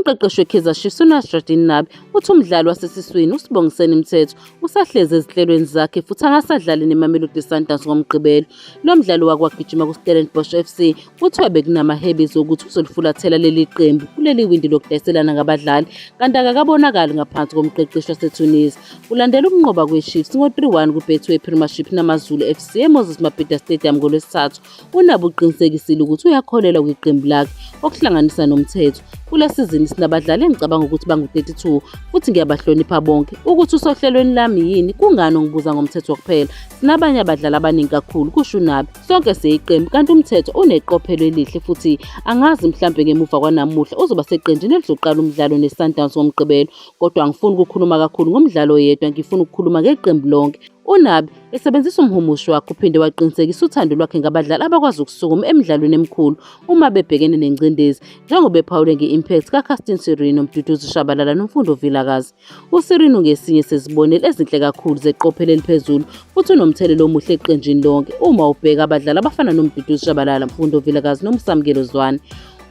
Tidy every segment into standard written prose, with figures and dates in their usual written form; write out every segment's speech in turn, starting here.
Umqeqeshi weKaizer Chiefs uNasruddin Nabi uthi umdlali wasesiswini uSibongiseni Mthethwa usahlezi ezihlelweni zakhe futhi angasadlali neMamelodi Sundowns ngomgqibelo. Lo mdlali wakwagijima kuStellenbosch FC kuthiwa bekunamahebizo ukuthi uzolifulathela leli qembu kuleli windi lokudayiselana ngabadlali, kanti akakabonakali ngaphansi komqeqeshi waseTunisia. Kulandela ukunqoba kweChiefs ngo-3-1 kuBetway Premiership namaZulu FC eMoses Mabhida Stadium ngoLwesithathu, uNabi uqinisekisile ukuthi uyakholelwa kwiqembu lakhe okuhlanganisa noMthethwa. Kule sizini sinabadlali engicabanga ukuthi bangu-32 futhi ngiyabahlonipha bonke. Ukuthi usohlelweni lami yini kungani ngibuza ngomthetho kuphela? Sinabanye abadlali abaningi kakhulu kusho uNabi. Sonke siyiqembu kanti umthetho uneqophelo elihle futhi angazi mhlambe ngemuva kwanamuhla uzoba seqenjini elizoqala umdlalo neSundowns ngomgqibelo, kodwa angifuni ukukhuluma kakhulu ngomdlalo oyedwa, ngifuna ukukhuluma ngeqembu lonke. uNabi esebenzisa umhumushi wakhe uphinde waqinisekisa uthando lwakhe ngabadlali abakwazi ukusukuma emidlalweni emikhulu uma bebhekene nengcindezi, njengoba ephawule nge-impact kaCastin Sirino, Mduduzi Shabalala noMfundo Vilakazi. uSirino ngesinye sezibonelo ezinhle kakhulu zeqophelo eliphezulu futhi unomthelela omuhle eqenjini lonke uma ubheka abadlali abafana noMduduzi Shabalala, Mfundo Vilakazi noMsamukelo Zwane.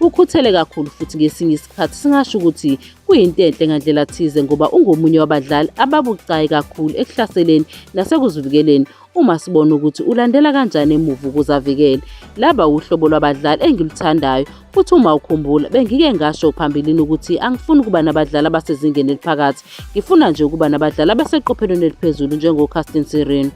Ukhuthele kakhulu futhi ngesinye isikhathi singasho ukuthi kuyinto enhle ngandlela thize ngoba ungomunye wabadlali ababucayi kakhulu ekuhlaseleni nasekuzivikeleni. Uma sibona ukuthi ulandela kanjani emuva ukuze avikele, laba uhlobo lwabadlali engiluthandayo futhi uma ukhumbula bengike ngasho phambilini ukuthi angifuni ukuba nabadlali abasezingeni eliphakathi, ngifuna nje ukuba nabadlali abaseqophelweni eliphezulu njengoCastin Sirino.